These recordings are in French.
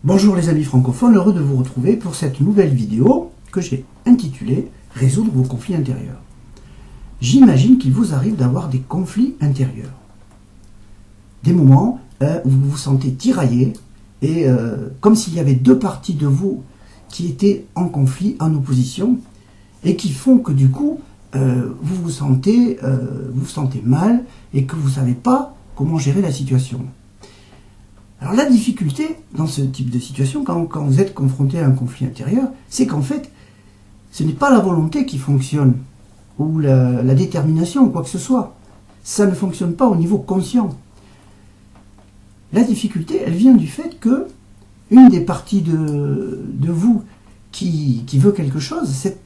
Bonjour les amis francophones, heureux de vous retrouver pour cette nouvelle vidéo que j'ai intitulée « Résoudre vos conflits intérieurs ». J'imagine qu'il vous arrive d'avoir des conflits intérieurs. Des moments où vous vous sentez tiraillé et comme s'il y avait deux parties de vous qui étaient en conflit, en opposition, et qui font que du coup, vous vous sentez mal et que vous ne savez pas comment gérer la situation. Alors la difficulté dans ce type de situation, quand vous êtes confronté à un conflit intérieur, c'est qu'en fait, ce n'est pas la volonté qui fonctionne, ou la détermination, ou quoi que ce soit. Ça ne fonctionne pas au niveau conscient. La difficulté, elle vient du fait que une des parties de vous qui veut quelque chose, c'est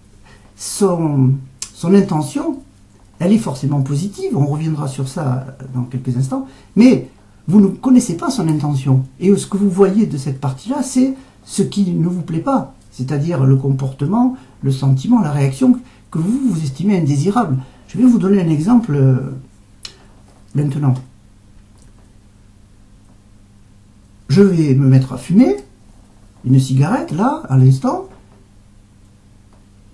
son intention, elle est forcément positive, on reviendra sur ça dans quelques instants, mais vous ne connaissez pas son intention. Et ce que vous voyez de cette partie-là, c'est ce qui ne vous plaît pas. C'est-à-dire le comportement, le sentiment, la réaction que vous estimez indésirable. Je vais vous donner un exemple maintenant. Je vais me mettre à fumer une cigarette, là, à l'instant.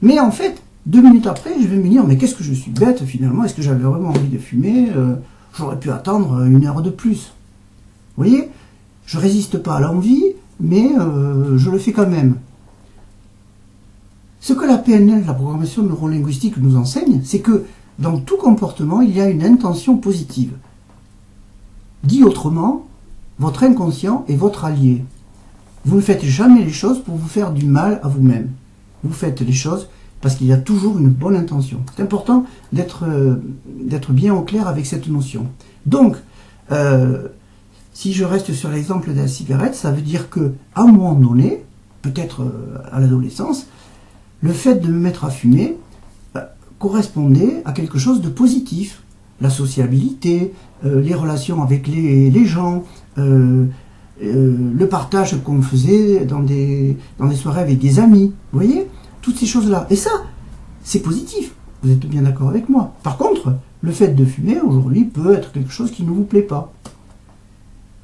Mais en fait, 2 minutes après, je vais me dire, mais qu'est-ce que je suis bête finalement? Est-ce que j'avais vraiment envie de fumer? J'aurais pu attendre 1 heure de plus. Vous voyez, je ne résiste pas à l'envie, mais je le fais quand même. Ce que la PNL, la programmation neurolinguistique, nous enseigne, c'est que dans tout comportement, il y a une intention positive. Dit autrement, votre inconscient est votre allié. Vous ne faites jamais les choses pour vous faire du mal à vous-même. Vous faites les choses parce qu'il y a toujours une bonne intention. C'est important d'être bien au clair avec cette notion. Donc, si je reste sur l'exemple de la cigarette, ça veut dire que à un moment donné, peut-être à l'adolescence, le fait de me mettre à fumer correspondait à quelque chose de positif. La sociabilité, les relations avec les gens, le partage qu'on faisait dans des soirées avec des amis. Vous voyez, toutes ces choses-là. Et ça, c'est positif. Vous êtes bien d'accord avec moi. Par contre, le fait de fumer aujourd'hui peut être quelque chose qui ne vous plaît pas.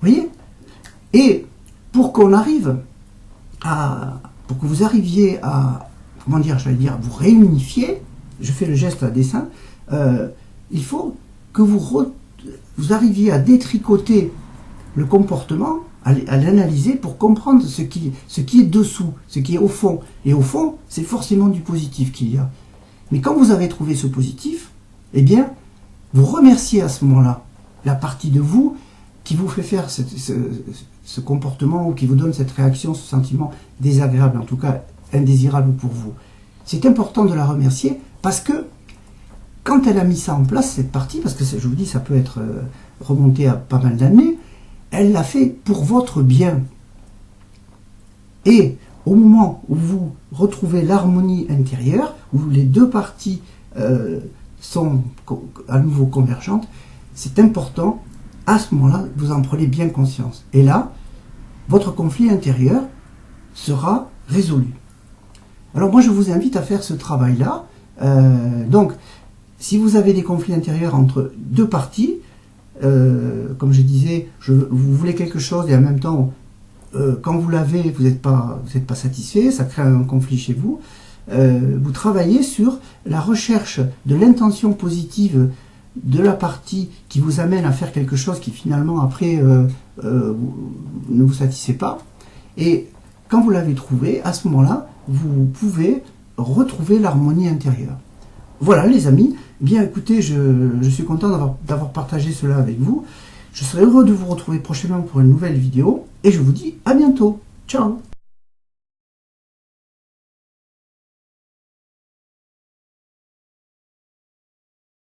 Vous voyez? Et pour qu'on arrive pour que vous arriviez à, comment dire, j'allais dire, vous réunifier, je fais le geste à dessein, il faut que vous arriviez à détricoter le comportement, à l'analyser pour comprendre ce qui est dessous, ce qui est au fond. Et au fond, c'est forcément du positif qu'il y a. Mais quand vous avez trouvé ce positif, eh bien, vous remerciez à ce moment-là la partie de vous qui vous fait faire ce comportement ou qui vous donne cette réaction, ce sentiment désagréable, en tout cas indésirable pour vous. C'est important de la remercier parce que quand elle a mis ça en place, cette partie, parce que je vous dis, ça peut être remonté à pas mal d'années, elle l'a fait pour votre bien. Et au moment où vous retrouvez l'harmonie intérieure, où les deux parties sont à nouveau convergentes, c'est important. À ce moment-là, vous en prenez bien conscience. Et là, votre conflit intérieur sera résolu. Alors moi, je vous invite à faire ce travail-là. Donc, si vous avez des conflits intérieurs entre deux parties, comme je disais, vous voulez quelque chose et en même temps, quand vous l'avez, vous n'êtes pas satisfait, ça crée un conflit chez vous. Vous travaillez sur la recherche de l'intention positive de la partie qui vous amène à faire quelque chose qui finalement après ne vous satisfait pas. Et quand vous l'avez trouvé, à ce moment-là, vous pouvez retrouver l'harmonie intérieure. Voilà les amis, bien écoutez, je suis content d'avoir partagé cela avec vous. Je serai heureux de vous retrouver prochainement pour une nouvelle vidéo et je vous dis à bientôt. Ciao.